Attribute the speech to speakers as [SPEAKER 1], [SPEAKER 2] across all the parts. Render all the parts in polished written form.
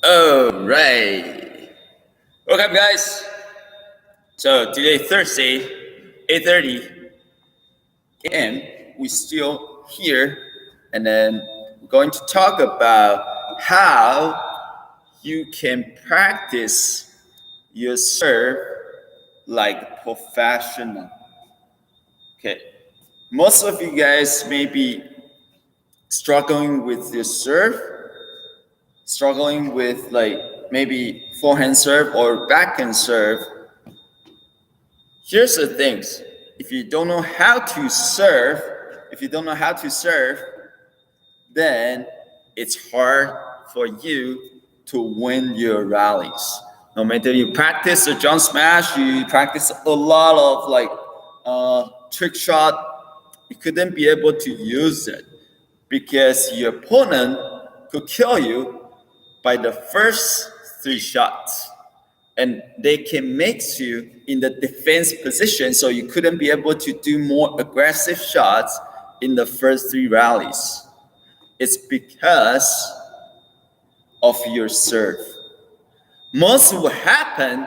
[SPEAKER 1] All right. Welcome, guys. So today, Thursday, 8:30 a.m. We're still here, and then we're going to talk about how you can practice your serve like professional. Okay. Most of you guys may be struggling with your serve, struggling with like maybe forehand serve or backhand serve. Here's the things. If you don't know how to serve, then it's hard for you to win your rallies. No matter you practice a jump smash, you practice a lot of trick shot, you couldn't be able to use it because your opponent could kill you by the first 3 shots. And they can make you in the defense position, so you couldn't be able to do more aggressive shots in the first 3 rallies. It's because of your serve. Most will happen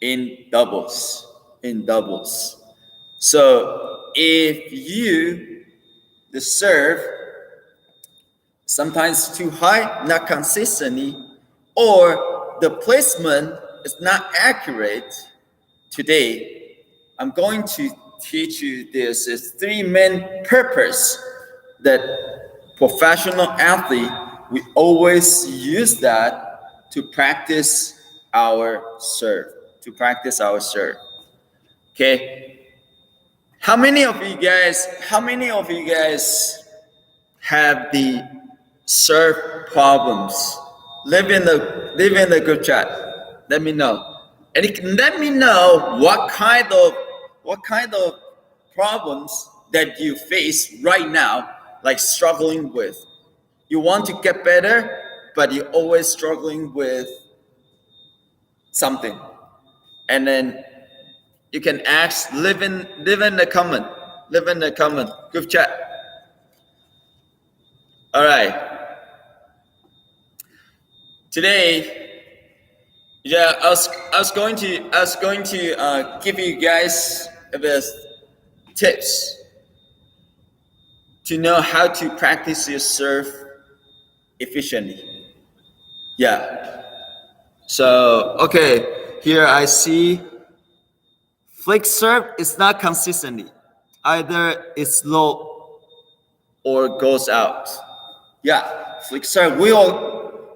[SPEAKER 1] in doubles. So if the serve sometimes too high, not consistently, or the placement is not accurate, today I'm going to teach you this is 3 main purpose that professional athlete, we always use that to practice our serve. Okay. How many of you guys have the serve problems? Live in the group chat. Let me know, and you can let me know what kind of problems that you face right now, like struggling with. You want to get better, but you're always struggling with something, and then you can ask. Live in the comment group chat. All right. Today, I was going to give you guys the tips to know how to practice your serve efficiently. Yeah. So okay, here I see flick serve is not consistently. Either it's low or goes out. Yeah, flick serve.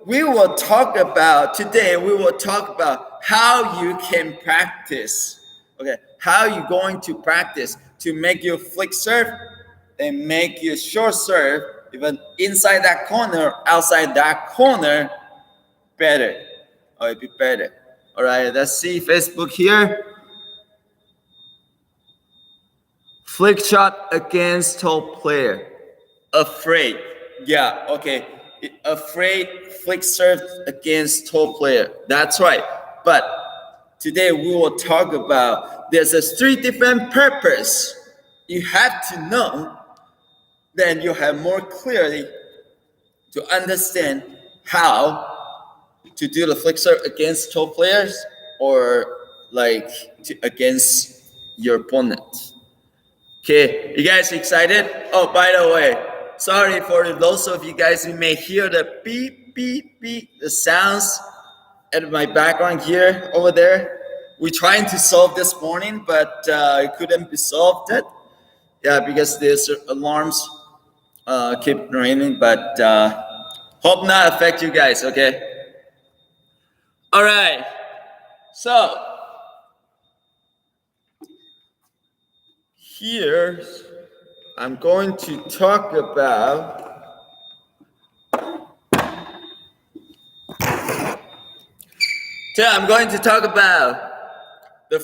[SPEAKER 1] We will talk about how you can practice. Okay, how you going to practice to make your flick serve and make your short serve, even inside that corner, outside that corner, better. Or it'll be better. All right, let's see Facebook here. Flick shot against top player. Afraid. Yeah, okay. Afraid flick serve against top player. That's right. But today we will talk about there's 3 different purpose you have to know. Then you have more clearly to understand how to do the flick serve against top players or against your opponent. Okay, you guys excited? Oh, by the way, sorry for those of you guys who may hear the beep, beep, beep, the sounds at my background here, over there. We're trying to solve this morning, but it couldn't be solved yet. Yeah, because there's alarms keep ringing, but hope not affect you guys, okay? All right, so here I'm going to talk about the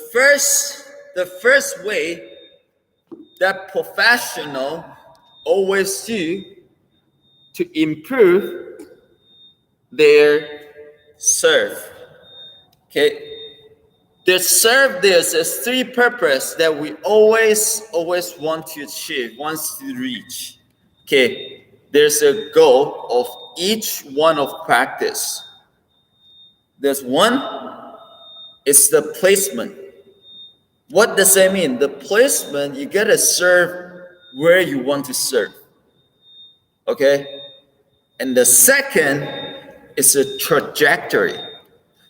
[SPEAKER 1] first way that professional always do to improve their serve. Okay. There's 3 purpose that we always want to achieve, wants to reach. Okay, there's a goal of each one of practice. There's one, it's the placement. What does that mean? The placement, you gotta serve where you want to serve. Okay? And the second is a trajectory.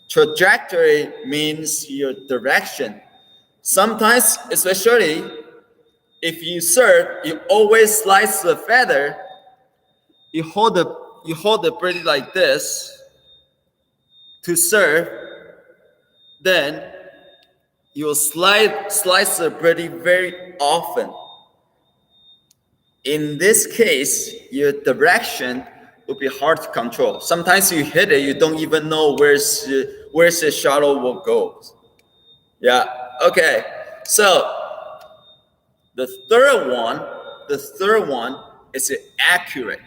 [SPEAKER 1] Trajectory means your direction. Sometimes, especially if you serve, you always slice the feather. You hold the birdie like this to serve. Then you will slice the birdie very often. In this case, your direction will be hard to control. Sometimes you hit it, you don't even know where's the shuttle will go. Yeah. Okay. So the third one is accurate.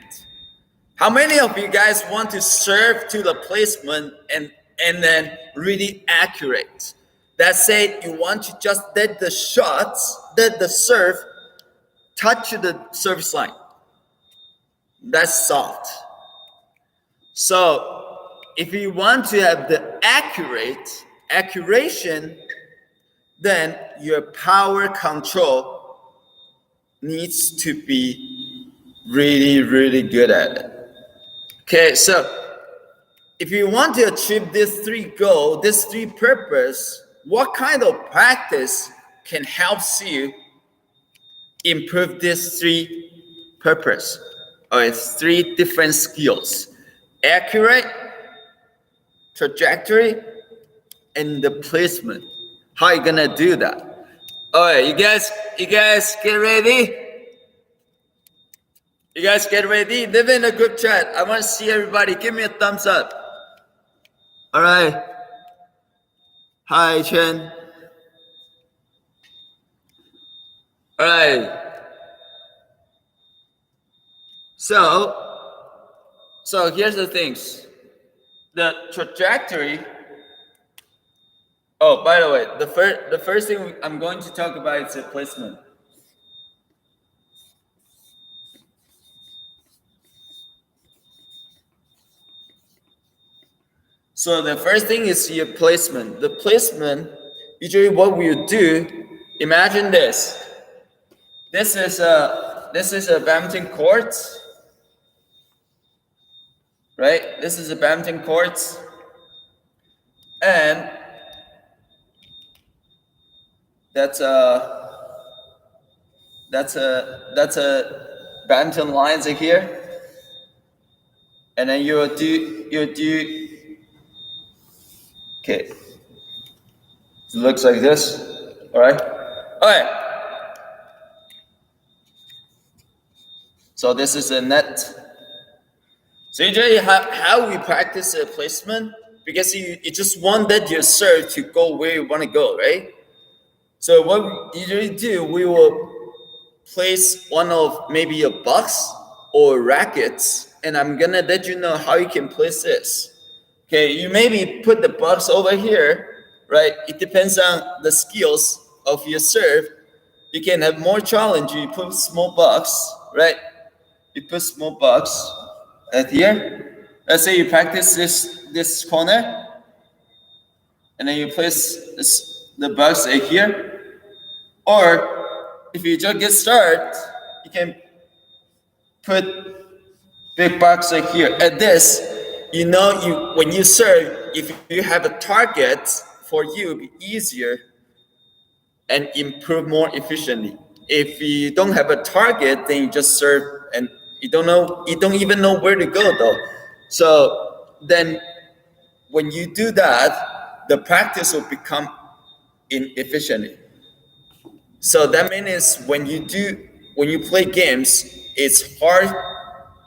[SPEAKER 1] How many of you guys want to serve to the placement and then really accurate? That's it. You want to just let the serve touch the service line. That's soft. So if you want to have the accuration, then your power control needs to be really, really good at it. Okay, so if you want to achieve these three goals, these three purposes, what kind of practice can help you improve these three purposes? Or three different skills: accurate, trajectory, and the placement. How are you gonna do that? All right, you guys get ready? You guys get ready? Live in a group chat. I want to see everybody. Give me a thumbs up. All right. Hi, Chen. All right. So here's the things. The trajectory. Oh, by the way, the first thing I'm going to talk about is the placement. So the first thing is your placement. The placement, usually what we do, imagine this. This is a badminton court, right? This is a badminton court, and that's a badminton lines in here, and then you do. Okay, it looks like this. All right. So this is a net. So usually how we practice a placement, because you just want that your serve to go where you want to go, right? So what we usually do, we will place one of maybe a box or rackets, and I'm gonna let you know how you can place this. Okay, you maybe put the box over here, right? It depends on the skills of your serve. You can have more challenge. You put small box, right? You put small box at here. Let's say you practice this corner, and then you place the box at here. Or if you just get started, you can put big box like here. At this, when you serve, if you have a target, for you it'll be easier and improve more efficiently. If you don't have a target, then you just serve and you don't even know where to go though. So then when you do that, the practice will become inefficient. So that means when you play games, it's hard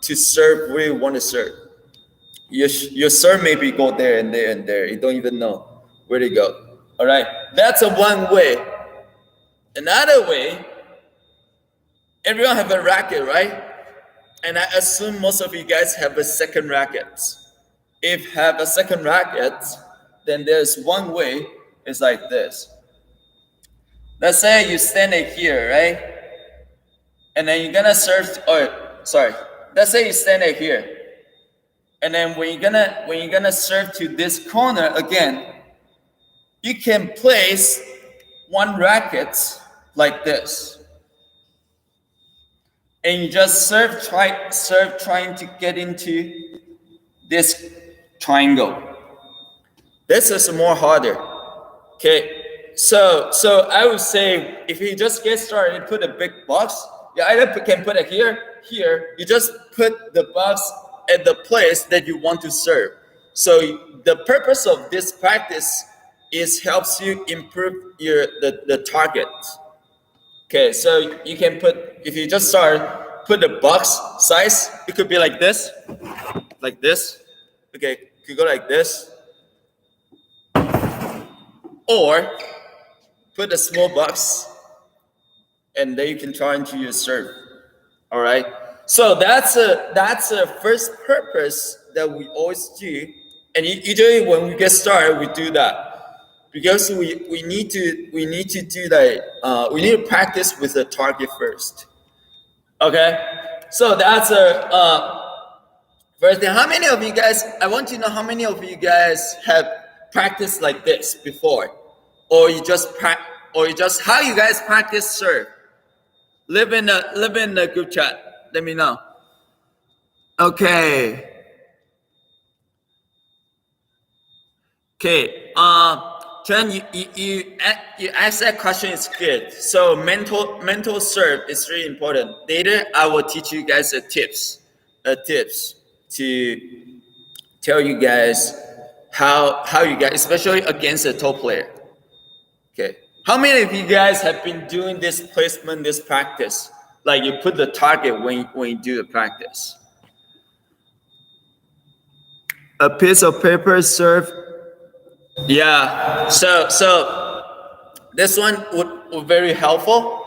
[SPEAKER 1] to serve where you want to serve. Your serve maybe go there and there and there. You don't even know where to go. All right, that's one way. Another way, everyone have a racket, right? And I assume most of you guys have a second racket. If you have a second racket, then there's one way. It's like this. Let's say you stand here, right? And then you're gonna serve. Let's say you stand here. And then when you're gonna serve to this corner again, you can place one racket like this, and you just serve trying to get into this triangle. This is more harder. Okay, so I would say if you just get started and put a big box, you either can put it here. You just put the box at the place that you want to serve. So the purpose of this practice is helps you improve the target. Okay, so you can put, if you just start, put the box size. It could be like this. Okay, you could go like this. Or put a small box, and then you can try into your serve. All right. So that's a first purpose that we always do, and usually when we get started, we do that because we need to do that. We need to practice with the target first. Okay. So that's a first thing. How many of you guys? I want to know how many of you guys have practice like this before, or you just how you guys practice serve. Live in the group chat. Let me know. Okay. Chen, you asked that question is good. So mental serve is really important. Later I will teach you guys tips to tell you guys how you guys, especially against a top player. Okay. How many of you guys have been doing this placement, this practice? Like you put the target when you do the practice. A piece of paper serve. Yeah. So this one would very helpful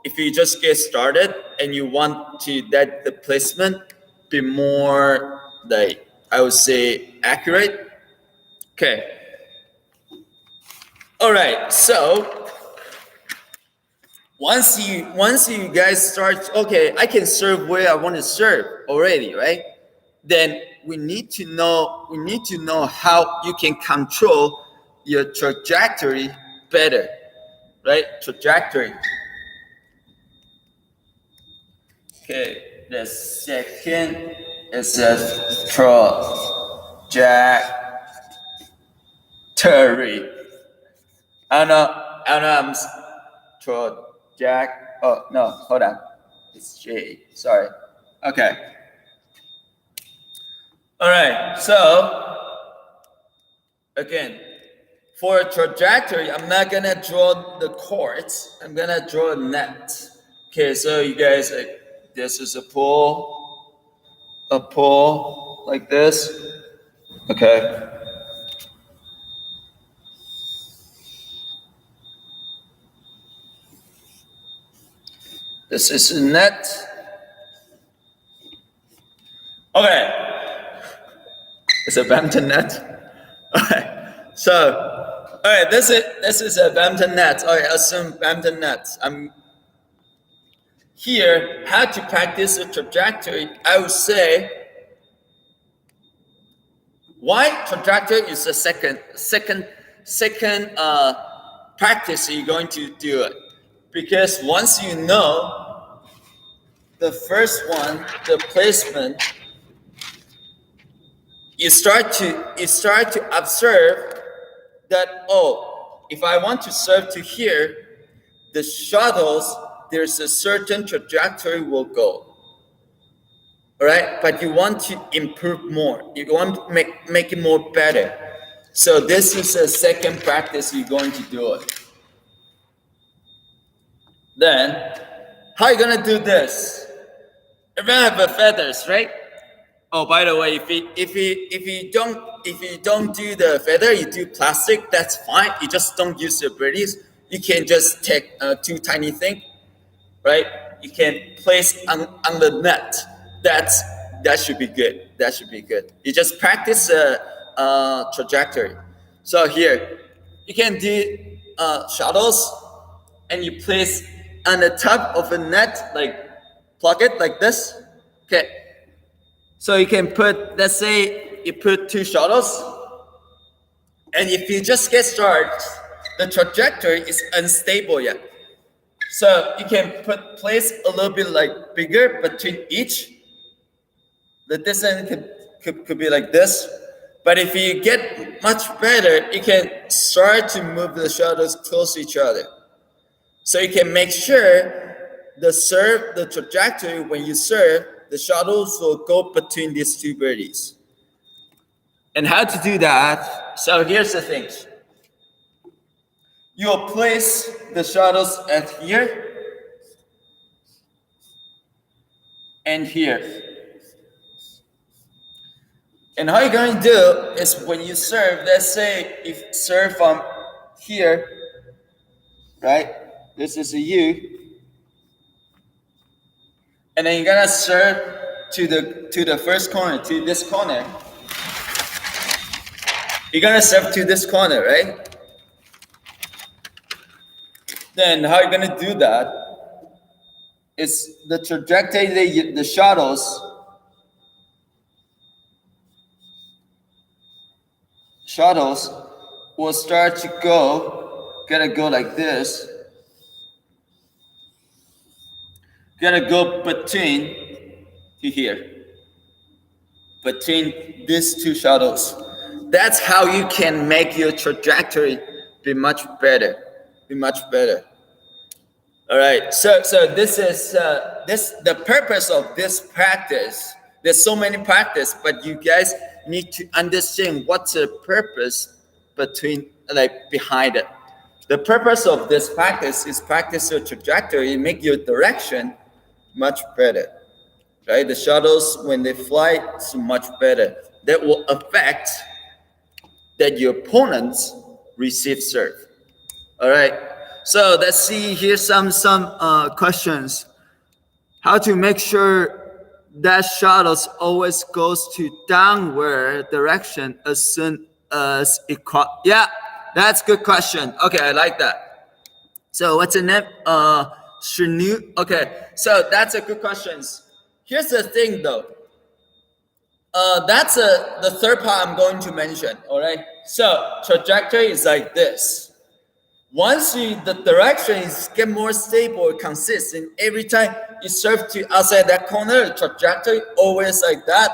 [SPEAKER 1] if you just get started and you want to that the placement be more, like, I would say, accurate. Okay. All right. So once you guys start, okay, I can serve where I want to serve already, right? Then we need to know how you can control your trajectory better, right? Trajectory. Okay. The second is a trajectory. I'm Jack. Oh no, hold on. It's J. Sorry. Okay. All right. So again, for a trajectory, I'm not gonna draw the courts. I'm gonna draw a net. Okay. So you guys, this is a pool like this. Okay. This is a net. Okay. It's a badminton net. Okay. So, all right, this is a badminton net. All right, assume badminton net. I'm here. How to practice a trajectory? I would say, why trajectory is the second practice you're going to do it. Because once you know the first one, the placement, you start to observe that, oh, if I want to serve to here, the shuttles, there's a certain trajectory will go. All right, but you want to improve more. You want to make it more better. So this is a second practice you're going to do it. Then, how are you gonna do this? Everyone have the feathers, right? Oh, by the way, if you don't do the feather, you do plastic. That's fine. You just don't use your birdies. You can just take two tiny things, right? You can place on the net. That should be good. That should be good. You just practice trajectory. So here, you can do shuttles, and you place on the top of a net, like plug it like this. Okay. So you can put, let's say you put 2 shuttles, and if you just get started, the trajectory is unstable yet. So you can place a little bit like bigger between each. The distance could be like this. But if you get much better, you can start to move the shuttles close to each other. So you can make sure the trajectory when you serve, the shuttles will go between these 2 birdies. And how to do that? So here's the thing. You'll place the shuttles at here and here. And how you're going to do is when you serve, let's say if you serve from here, right? This is a U. And then you're going to serve to the first corner, to this corner. You're going to serve to this corner, right? Then how you're going to do that is the trajectory, the shuttles will start to gonna go like this. Gonna go between here, between these 2 shuttles. That's how you can make your trajectory be much better. All right. So this is the purpose of this practice. There's so many practice, but you guys need to understand what's the purpose behind it. The purpose of this practice is practice your trajectory, make your direction much better. Right? The shuttles, when they fly, it's much better. That will affect that your opponents receive serve. All right. So let's see. Here's some questions. How to make sure that shuttles always goes to downward direction as soon as it yeah, that's a good question. Okay, I like that. So what's the name? Shinu. Okay, so that's a good question. Here's the thing though. That's the third part I'm going to mention. All right. So trajectory is like this. Once the direction is get more stable, consistent, every time you serve to outside that corner, the trajectory always like that.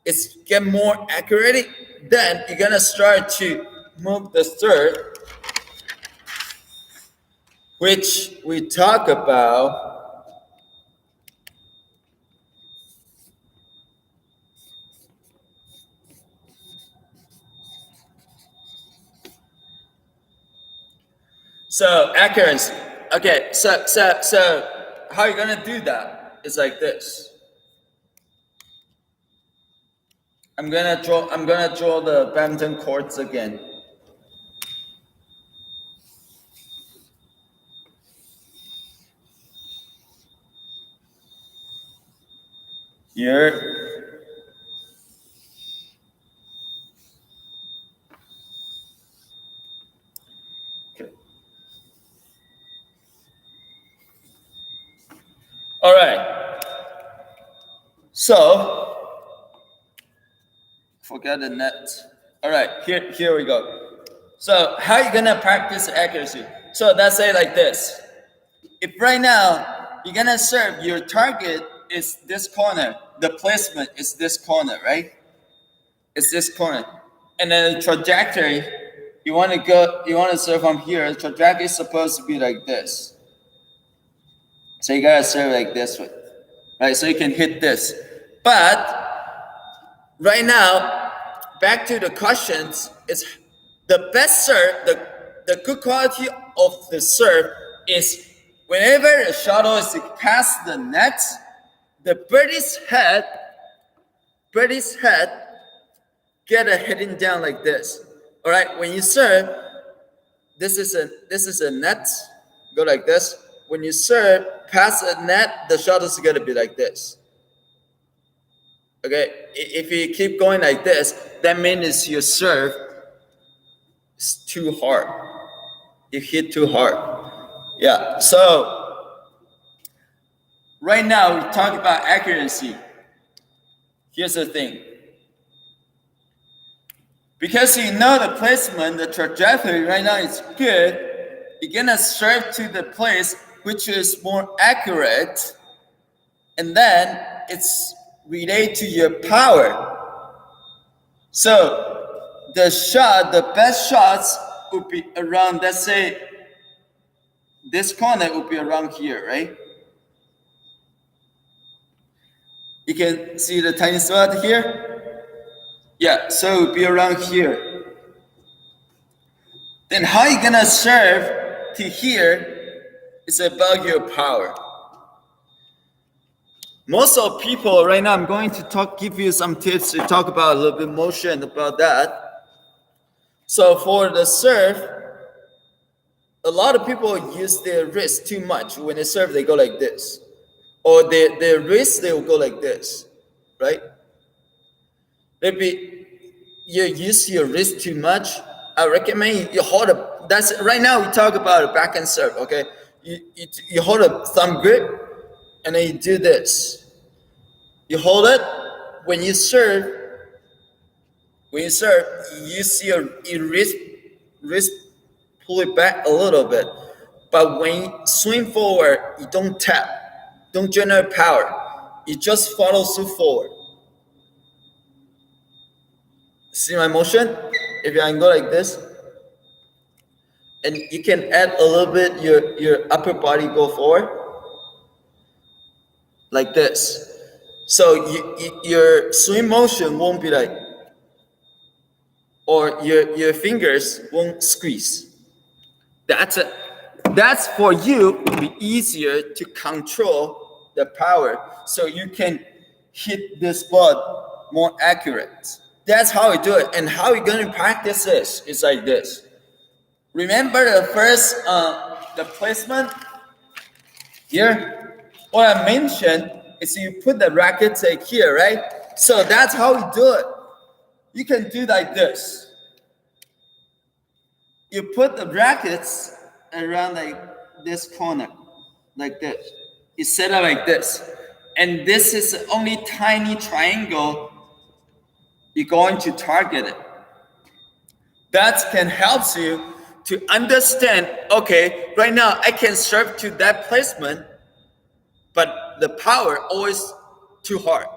[SPEAKER 1] It's get more accurate. Then you're gonna start to move the third, which we talk about. So accuracy. Okay, so how you gonna do that? It's like this. I'm gonna draw the badminton courts again. Here. All right. So, forget the net. All right, here we go. So, how are you gonna practice accuracy? So let's say like this. If right now you're gonna serve, your target is this corner. The placement is this corner, right? It's this corner, and then the trajectory. You want to serve from here. The trajectory is supposed to be like this. So you gotta serve like this way, right? So you can hit this. But right now, back to the questions, is the best serve, the good quality of the serve is whenever the shuttle is past the net, the birdie's head get a hitting down like this. All right, when you serve, this is a net, go like this. When you serve past the net, the shuttle's gonna be like this. Okay, if you keep going like this, that means your serve is too hard. You hit too hard. Yeah, so right now we talk about accuracy. Here's the thing. Because you know the placement, the trajectory right now is good, you're gonna serve to the place which is more accurate, and then it's related to your power. So the best shots would be around, let's say, this corner would be around here, right? You can see the tiny spot here? Yeah, so it would be around here. Then how you gonna serve to here is about your power. Most of people right now, I'm going to give you some tips to talk about a little bit motion about that. So for the serve, a lot of people use their wrist too much. When they serve, they go like this. Or their wrist, they will go like this, right? Maybe you use your wrist too much. I recommend you hold that's right now we talk about a backhand serve, okay? You hold a thumb grip and then you do this. You hold it. When you serve, you use your wrist pull it back a little bit. But when you swing forward, you don't tap, don't generate power. You just follow through forward. See my motion? If I can go like this, and you can add a little bit your upper body go forward, like this. So your swing motion won't be like, or your fingers won't squeeze. That's for you to be easier to control the power, so you can hit the spot more accurate. That's how we do it. And how we're going to practice this is like this. Remember the first, the placement here? What I mentioned is you put the racket like here, right? So that's how we do it. You can do like this. You put the rackets around like this corner, like this. You set it like this. And this is the only tiny triangle you're going to target it. That can help you to understand, okay, right now I can serve to that placement, but the power always too hard.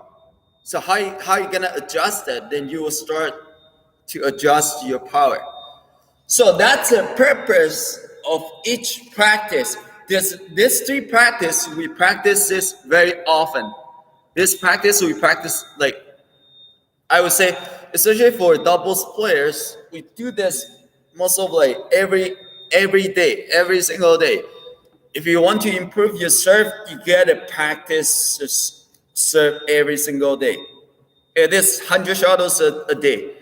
[SPEAKER 1] So how you gonna adjust that? Then you will start to adjust your power. So that's the purpose of each practice. This three practice, we practice this very often. This practice we practice, like, I would say, especially for doubles players, we do this most of like every day, every single day. If you want to improve your serve, you gotta practice serve every single day. It is 100 shots a day,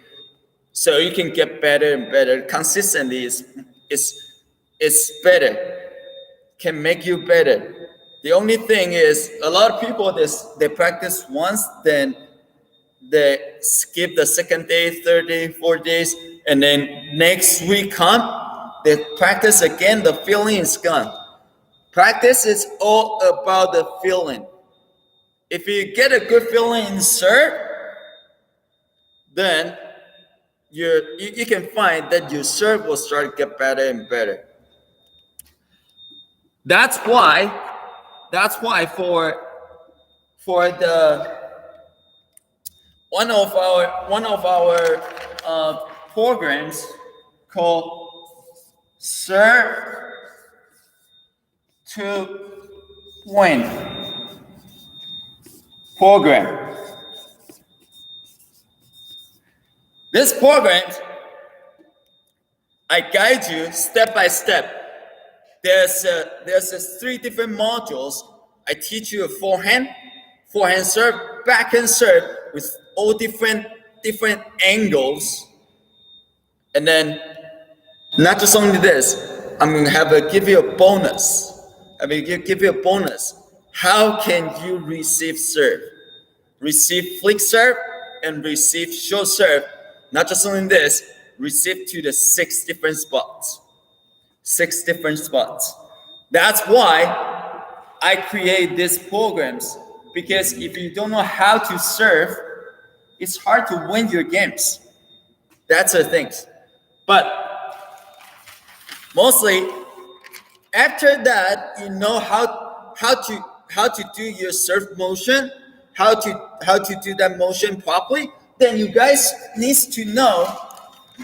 [SPEAKER 1] so you can get better and better. Consistently is better. Can make you better. The only thing is, a lot of people they practice once, then they skip the second day, third day, 4 days, and then next week come, they practice again, the feeling is gone. Practice is all about the feeling. If you get a good feeling in serve, then you can find that your serve will start to get better and better. That's why for the one of our programs called Serve to Win program. This program, I guide you step by step. There's 3 different modules. I teach you a forehand serve, backhand serve with all different angles. And then not just only this, I'm going to give you a bonus. Give you a bonus. How can you receive serve? Receive flick serve and receive short serve. Not just only this, receive to the 6 different spots. 6 different spots. That's why I create these programs, because if you don't know how to serve, it's hard to win your games. That's the things. But mostly after that, you know how to do your serve motion, how to do that motion properly. Then you guys needs to know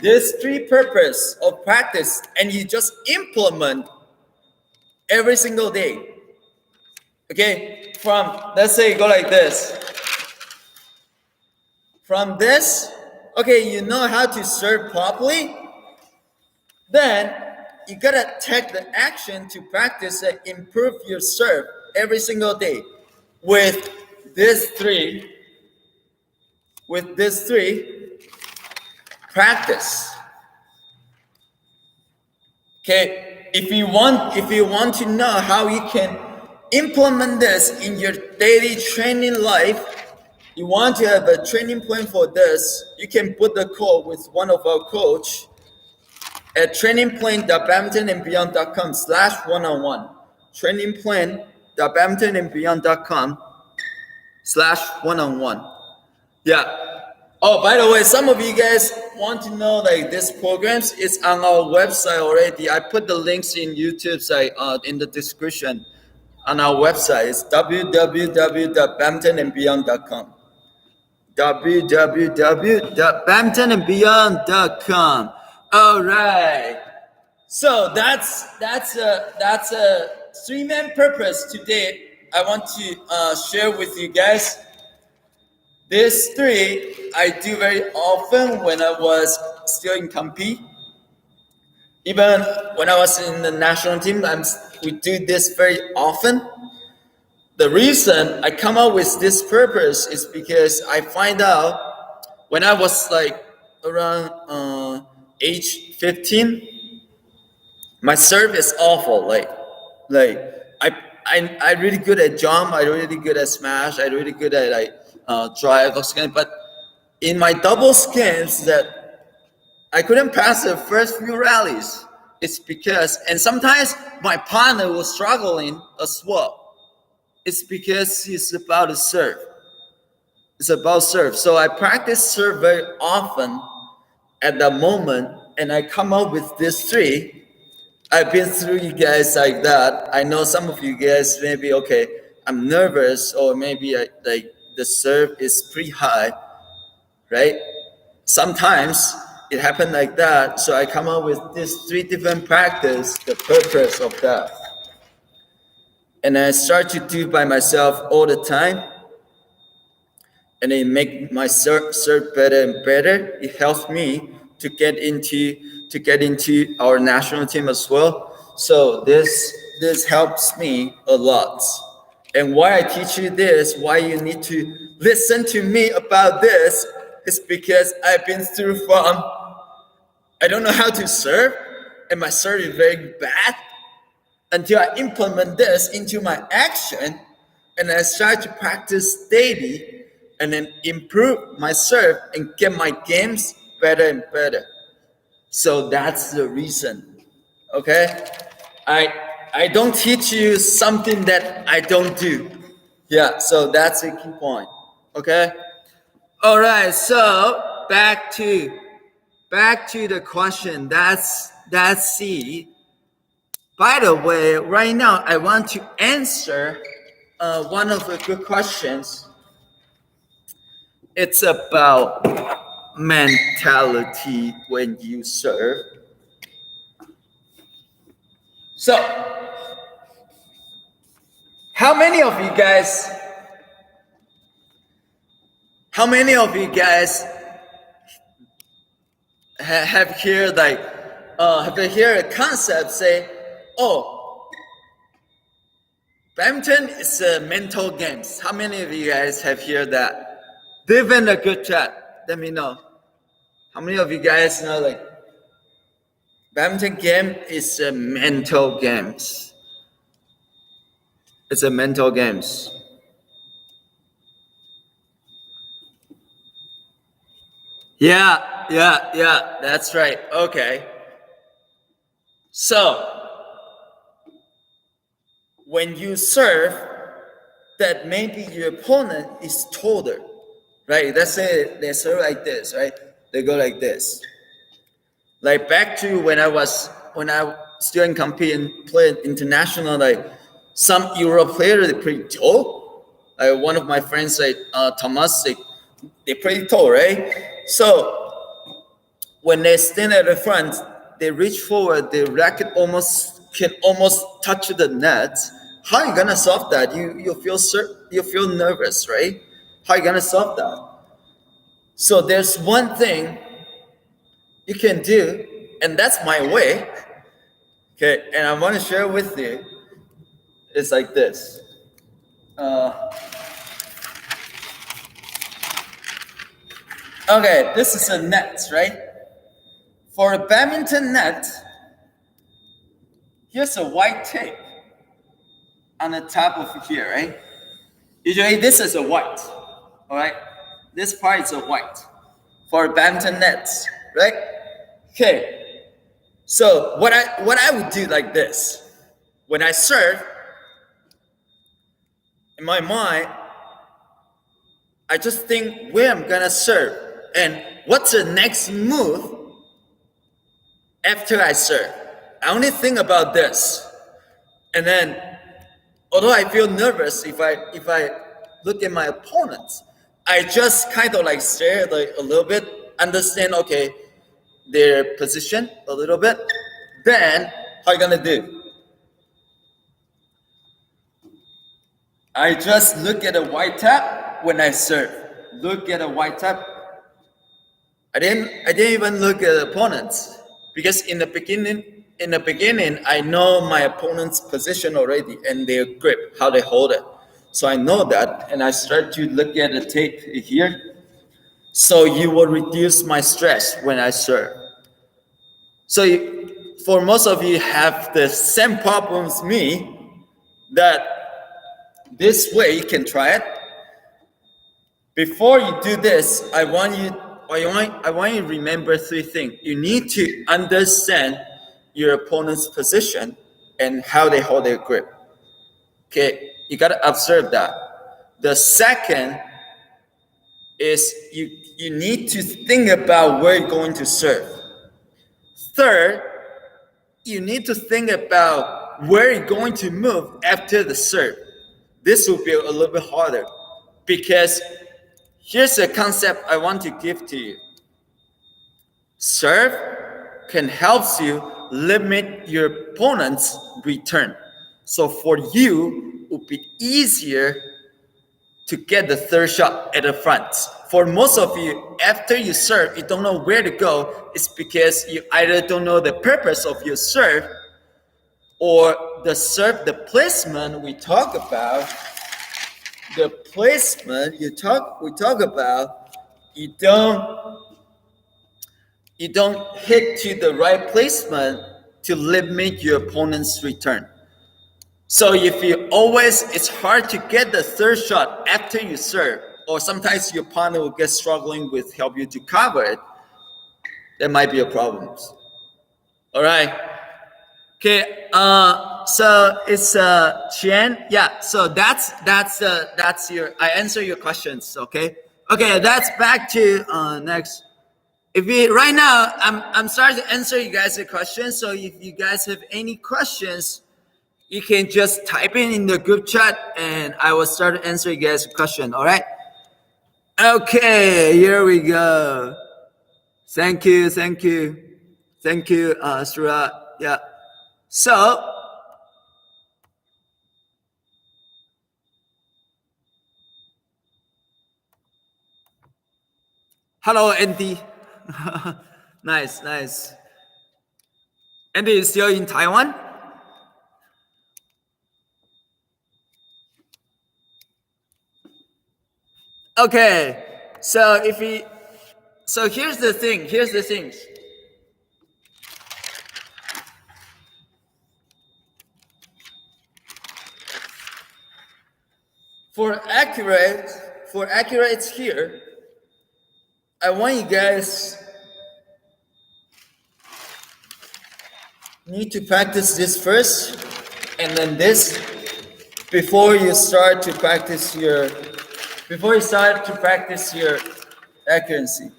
[SPEAKER 1] this three purpose of practice, and you just implement every single day. Okay, from let's say go like this. From this, okay, you know how to serve properly. Then you gotta take the action to practice and improve your serve every single day with this three. With this three, practice. Okay, if you want to know how you can implement this in your daily training life, you want to have a training plan for this, you can put the call with one of our coach at trainingplan.badmintonandbeyond.com/one-on-one. trainingplan.badmintonandbeyond.com/one-on-one. Yeah. Oh, by the way, some of you guys want to know like this programs. It's on our website already. I put the links in YouTube site in the description on our website. It's www.badmintonandbeyond.com. www.badmintonandbeyond.com. All right. So that's a three-man purpose today. I want to share with you guys. This three I do very often when I was still in compete. Even when I was in the national team, we do this very often. The reason I come up with this purpose is because I find out when I was like around age 15, my serve is awful. Like I really good at jump. I really good at smash. I really good at like drive or skin. But in my double skins that I couldn't pass the first few rallies. It's because, and sometimes my partner was struggling as well. It's because he's about to serve. It's about serve. So I practice serve very often at that moment, and I come up with this three. I've been through you guys like that. I know some of you guys maybe, okay, I'm nervous, or maybe like the serve is pretty high, right? Sometimes it happened like that. So I come up with this three different practice, the purpose of that. And I start to do by myself all the time. And it make my serve better and better. It helps me to get into our national team as well. So this helps me a lot. And why I teach you this, why you need to listen to me about this, is because I've been through from I don't know how to serve, and my serve is very bad, until I implement this into my action, and I start to practice daily, and then improve my serve and get my games better and better. So that's the reason. Okay, I don't teach you something that I don't do. Yeah, so that's a key point. Okay. All right. So back to the question. That's C. By the way, right now I want to answer one of the good questions. It's about mentality when you serve. So, how many of you guys have heard like have you heard a concept say, oh, badminton is a mental game? How many of you guys have heard that? Leave in a good chat. Let me know. How many of you guys know like badminton game is a mental games? It's a mental games. Yeah, that's right. Okay. So, when you serve, that maybe your opponent is taller, right? Let's say they serve like this, right? They go like this. Like back to when I still in compete and played international, like some Euro players they pretty tall. Like one of my friends, like Thomas, they pretty tall, right? So when they stand at the front, they reach forward, the racket can almost touch the net. How are you gonna solve that? You feel nervous, right? How are you gonna solve that? So there's one thing you can do, and that's my way. Okay, and I want to share with you. It's like this. Okay, this is a net, right? For a badminton net, here's a white tape on the top of here, right? Usually this is a white, all right? This part is a white for badminton nets, right? Okay, so what I would do like this. When I serve, in my mind, I just think where I'm gonna serve and what's the next move after I serve. I only think about this. And then although I feel nervous if I look at my opponents, I just kind of like stare like a little bit, understand okay, their position a little bit. Then how you gonna do? I just look at a white tap when I serve. Look at a white tap. I didn't even look at opponents because in the beginning I know my opponent's position already and their grip, how they hold it. So I know that, and I start to look at the tape here. So you will reduce my stress when I serve. So for most of you have the same problem as me, that this way you can try it. Before you do this, I want you to remember three things. You need to understand your opponent's position and how they hold their grip. Okay, you gotta observe that. The second is you need to think about where you're going to serve. Third, you need to think about where you're going to move after the serve. This will be a little bit harder because here's a concept I want to give to you. Serve can help you limit your opponent's return. So for you, it would be easier to get the third shot at the front. For most of you, after you serve, you don't know where to go. It's because you either don't know the purpose of your serve or the placement we talk about. The placement we talk about, you don't hit to the right placement to limit your opponent's return. So if it's hard to get the third shot after you serve, or sometimes your partner will get struggling with help you to cover it, there might be a problem. All right. Okay. So it's Qian. Yeah. So that's I answer your questions. Okay. Okay. That's back to next. Right now, I'm starting to answer you guys' questions. So if you guys have any questions, you can just type in the group chat and I will start to answer you guys' question. All right. Okay, here we go. Thank you, Surya. Yeah. So, hello, Andy. Nice. Andy is still in Taiwan? Okay, so here's the thing. For accurate here, I want you guys need to practice this first, and then this before you start to practice your before you start to practice your accuracy,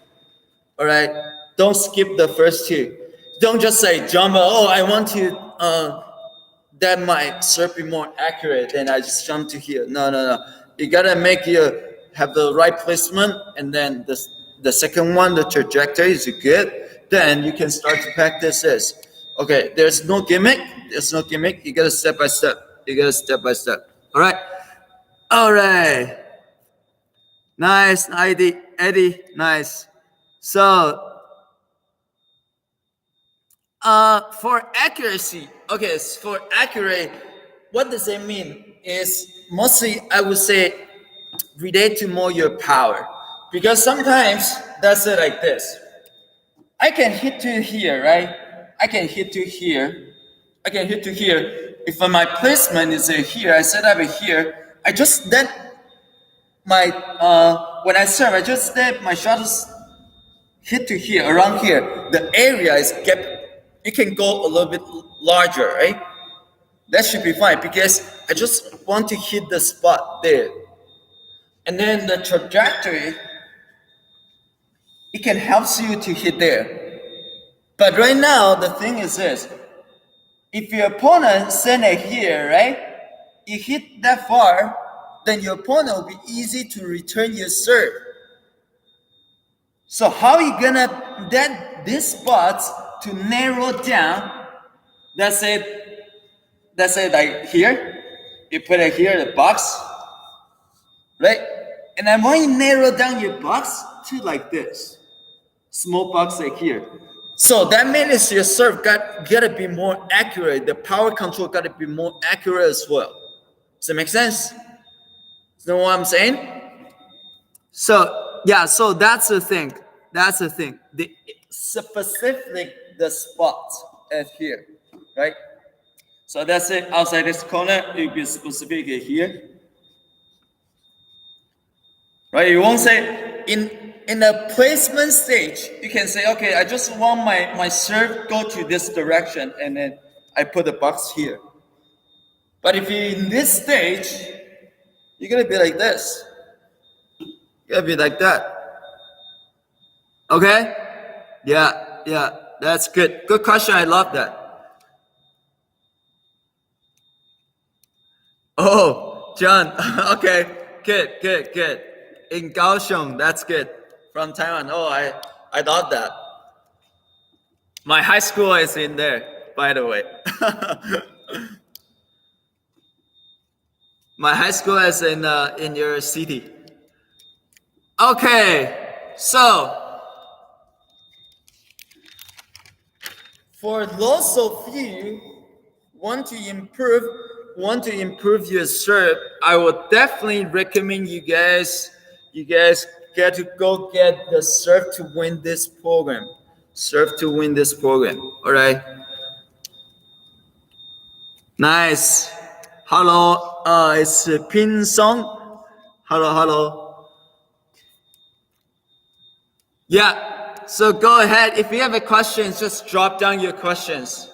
[SPEAKER 1] all right, don't skip the first two. Don't just say, jump, oh, I want to, that might serve be more accurate, and I just jump to here. No, no, no. You gotta make your, have the right placement, and then the second one, the trajectory is good. Then you can start to practice this. Okay, there's no gimmick. There's no gimmick. You gotta step by step. You gotta step by step. All right. All right. Nice, Eddie. Nice. So, for accuracy, okay, for accurate, what does it mean? Is mostly, I would say, relate to more your power, because sometimes that's it like this. I can hit to here, right? I can hit to here. I can hit to here. If my placement is here, I set up it here. I just then my when I serve, I just let my shuttles hit to here, around here. The area is kept. It can go a little bit larger, right? That should be fine because I just want to hit the spot there. And then the trajectory, it can help you to hit there. But right now, the thing is this. If your opponent send it here, right? You hit that far, then your opponent will be easy to return your serve. So how you gonna that these spots to narrow down? That's it like here. You put it here, the box, right? And I want you to narrow down your box to like this. Small box like here. So that means your serve gotta be more accurate. The power control gotta be more accurate as well. Does that make sense? You know what I'm saying? So yeah, so that's the thing. That's the thing. The specific the spot at here, right? So that's it. Outside this corner, it will be specific here. Right? You won't say in the placement stage, you can say, okay, I just want my serve go to this direction, and then I put the box here. But if you're in this stage, you're gonna be like this. You're gonna be like that. Okay? Yeah, that's good. Good question. I love that. Oh, John. Okay, good. In Kaohsiung, that's good. From Taiwan. Oh, I love that. My high school is in there, by the way. My high school is in your city. Okay, so for those of you want to improve your serve, I would definitely recommend you guys get to go get the Serve to Win this program. Serve to Win this program. All right. Nice. Hello. It's Pin Song. Hello. Yeah. So go ahead. If you have a question, just drop down your questions.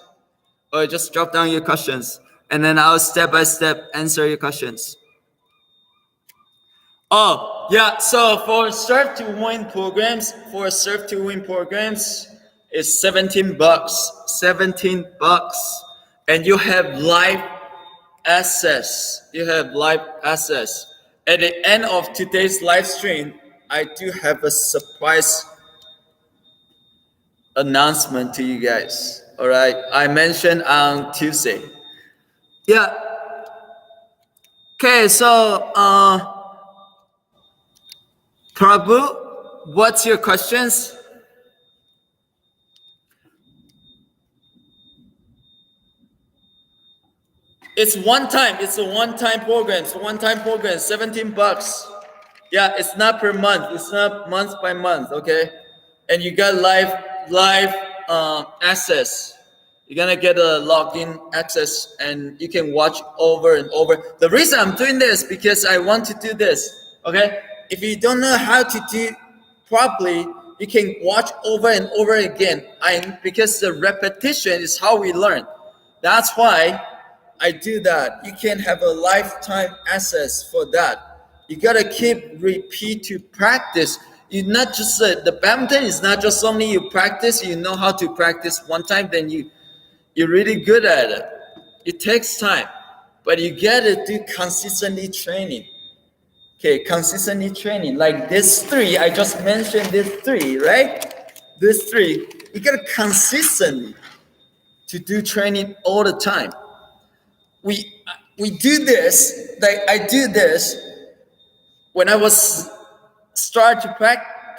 [SPEAKER 1] And then I'll step by step answer your questions. Oh, yeah. So for Serve to Win programs, it's $17. $17. And you have live access. At the end of today's live stream, I do have a surprise announcement to you guys. All right. I mentioned on Tuesday. Yeah. Okay, so Prabhu, what's your questions? It's a one-time program, $17. Yeah, it's not per month, it's not month by month, okay? And you got live access. You're gonna get a login access, and you can watch over and over. The reason I'm doing this because I want to do this, okay? If you don't know how to do properly, you can watch over and over again. Because the repetition is how we learn. That's why I do that. You can have a lifetime access for that. You gotta keep repeat to practice. You not just the badminton is not just only you practice. You know how to practice one time, then you're really good at it. It takes time, but you gotta do consistently training. Okay, consistently training. Like this three, I just mentioned this three, right? This three, you gotta consistently to do training all the time. We do this, like I do this when I was start to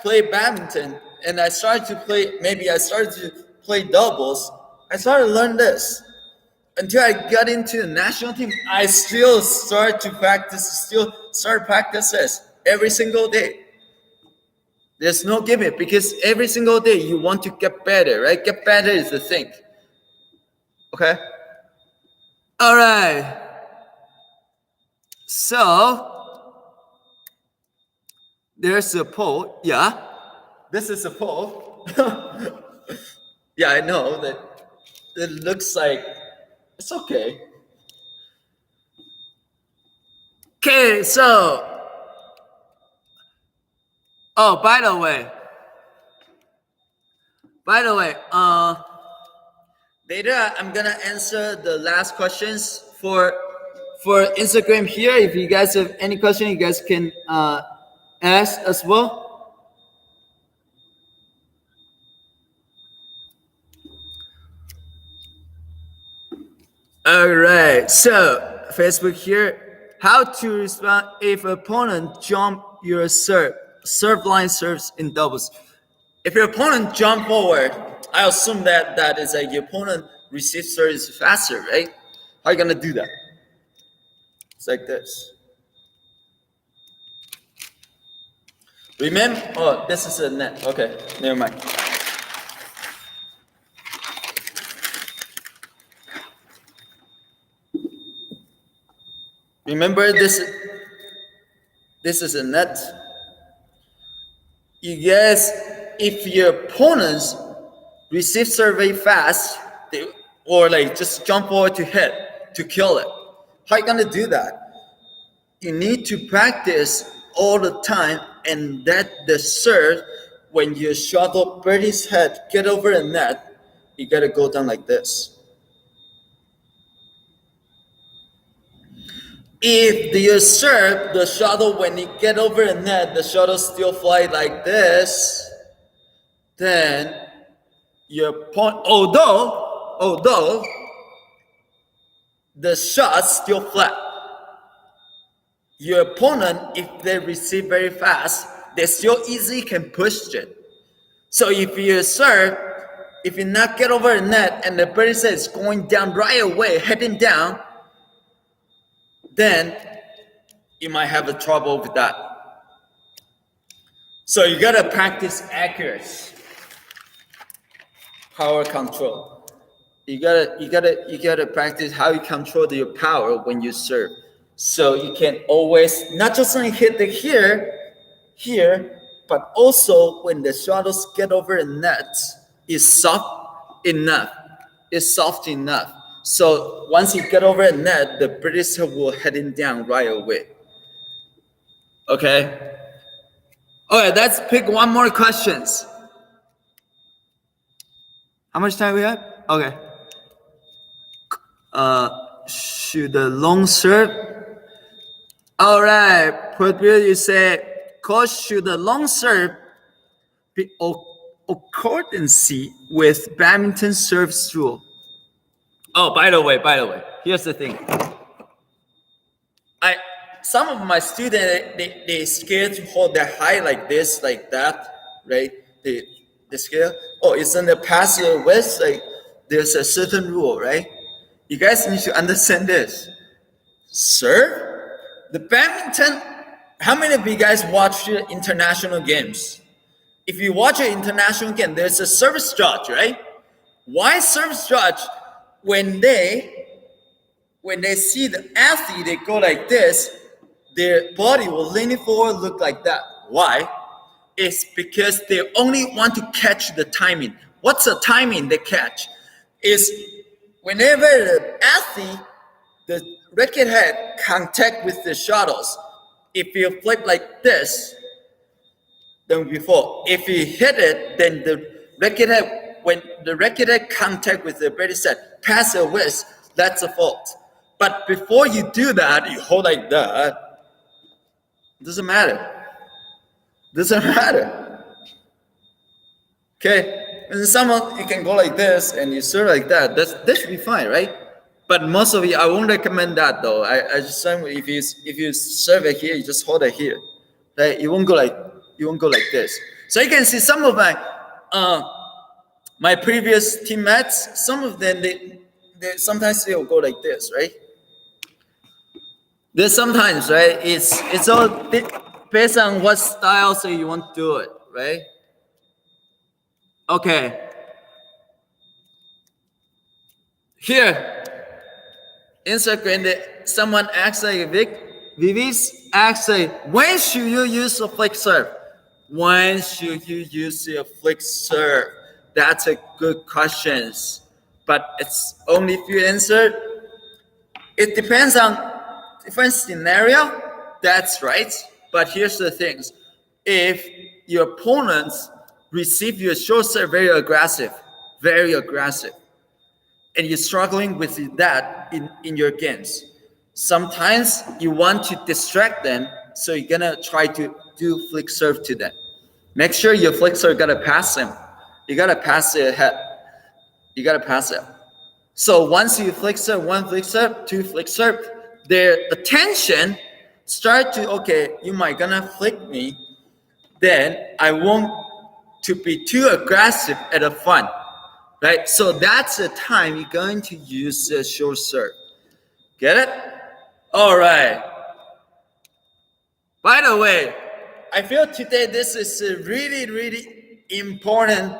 [SPEAKER 1] play badminton, and I started to play doubles. I started to learn this until I got into the national team. I still start practice this every single day. There's no gimmick because every single day you want to get better, right? Get better is the thing. Okay? All right. So, there's a poll. Yeah. This is a poll. Yeah, I know that it looks like it's okay. Okay, so. Oh, by the way, later I'm gonna answer the last questions for Instagram here. If you guys have any question, you guys can ask as well. All right, so Facebook here. How to respond if opponent jump your serve line serves in doubles. If your opponent jump forward, I assume that is like your opponent receives serves faster, right? How are you gonna do that? It's like this. Remember? Oh, this is a net. Okay, never mind. Remember this is a net. You guys, if your opponents receive serve very fast, or like just jump forward to hit to kill it, how are you gonna do that? You need to practice all the time, and that the serve, when your shuttle birdie's head get over the net, you gotta go down like this. If you serve the shuttle, when you get over the net, the shuttle still fly like this, then your point, although the shot's still flat, your opponent, if they receive very fast, they still easily can push it. So if you serve, if you not get over the net and the birdie is going down right away, heading down, then you might have a trouble with that. So you gotta practice accuracy, power control. You gotta practice how you control your power when you serve. So you can always not just only hit the here, but also when the shuttles get over the net, is soft enough. So once you get over the net, the British will heading down right away. Okay. All right, let's pick one more questions. How much time we have? Okay. Should the long serve? All right, Purple, you say, Coach, should the long serve be accordancy with badminton serves rule? Oh, by the way, here's the thing. Some of my students, they scared to hold their height like this, like that, right? They scared. Oh, it's in the passive west, like there's a certain rule, right? You guys need to understand this. Serve? The badminton, how many of you guys watch international games? If you watch an international game, there's a service judge, right? Why service judge? When they see the athlete, they go like this, their body will lean forward, look like that. Why? It's because they only want to catch the timing. What's the timing they catch? Is whenever the athlete, the racket head contact with the shuttles, if you flip like this, then before, if you hit it, then the racket, when the racket contact with the birdie set, pass the wrist, that's a fault. But before you do that, you hold like that. Doesn't matter. Doesn't matter. Okay, and someone you can go like this and you serve like that. That should be fine, right? But most of you, I won't recommend that though. I just say if you serve it here, you just hold it here. Right? You won't go like this. So you can see some of my previous teammates. Some of them they sometimes they'll go like this, right? There's sometimes, right? It's all based on what style so you want to do it, right? Okay. Here, Instagram, someone asks like Vivis asks like, when should you use a flick serve? When should you use a flick serve? That's a good question, but it's only if you answer. It depends on different scenario. That's right. But here's the things: if your opponents receive your short serve very aggressive, and you're struggling with that in your games, sometimes you want to distract them, so you're gonna try to do flick serve to them. Make sure your flick serve gotta pass them. You gotta pass it ahead. You gotta pass it. So once you flick serve, one flick serve, two flick serve, their attention start to, okay, you might gonna flick me, then I won't to be too aggressive at the front. Right? So that's the time you're going to use the short serve. Get it? All right. By the way, I feel today this is really, really important.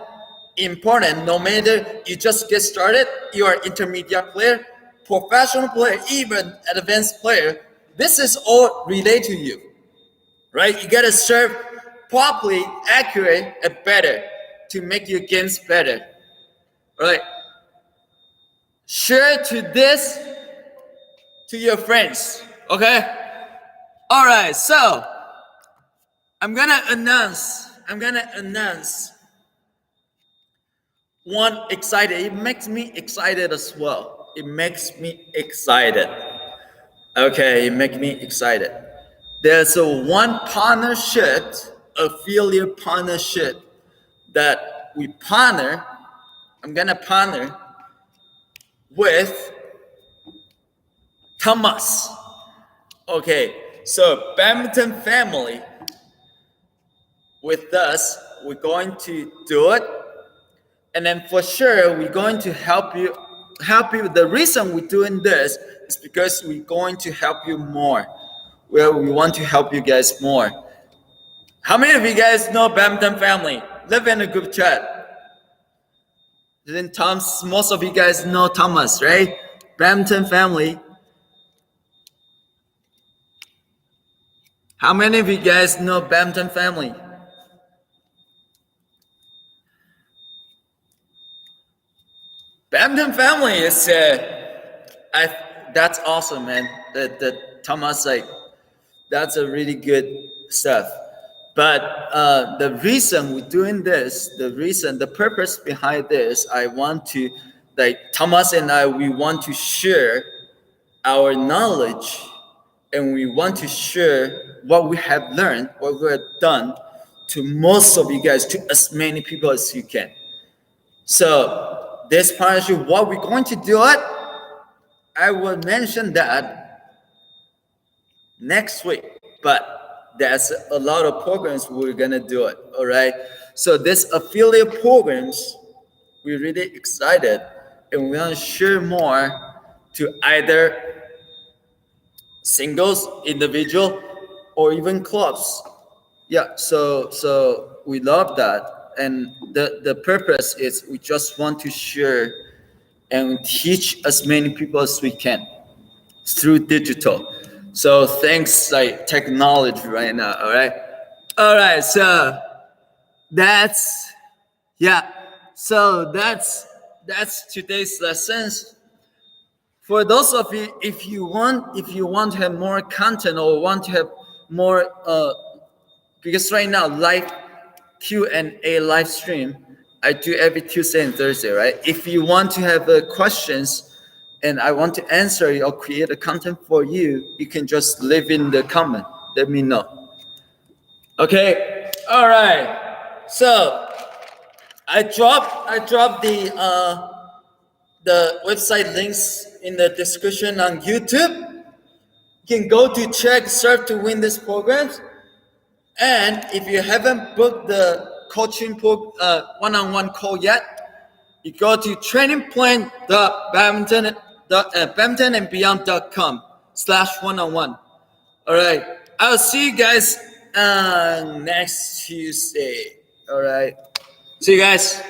[SPEAKER 1] No matter you just get started, you are intermediate player, professional player, even advanced player. This is all related to you. Right? You gotta serve properly, accurate, and better to make your games better. Right? Share this to your friends. Okay? All right. So I'm gonna announce one excited. It makes me excited as well. It makes me excited. Okay, it makes me excited. There's one partnership, affiliate partnership that we partner. I'm gonna partner with Thomas. Okay, so Badminton family with us, we're going to do it, and then for sure we're going to help you. The reason we're doing this is because we're going to help you more. Well, we want to help you guys more. How many of you guys know Badminton family? Live in a group chat. Then most of you guys know Thomas, right? Badminton family. How many of you guys know Badminton family? Badminton family is that's awesome, man. The Thomas, like, that's a really good stuff. But the reason we're doing this, the purpose behind this, I want to, like, Thomas and I, we want to share our knowledge, and we want to share what we have learned, what we have done, to most of you guys, to as many people as you can. So this partnership, what we're going to do it, I will mention that next week, but there's a lot of programs we're gonna do it. All right, so this affiliate programs, we're really excited, and we want to share more to either singles, individual, or even clubs. Yeah, so we love that, and the purpose is we just want to share and teach as many people as we can through digital. So thanks, like, technology right now. All right, so that's today's lessons. For those of you, if you want to have more content or want to have more because right now live Q&A live stream I do every Tuesday and Thursday, right? If you want to have questions and I want to answer it or create a content for you, you can just leave in the comment. Let me know. Okay. All right. So I dropped the website links in the description on YouTube. You can go to check Serve to Win this program. And if you haven't booked the coaching one-on-one call yet, you go to trainingplan.badmintonandbeyond.com/one-on-one. All right. I'll see you guys next Tuesday. All right. See you guys.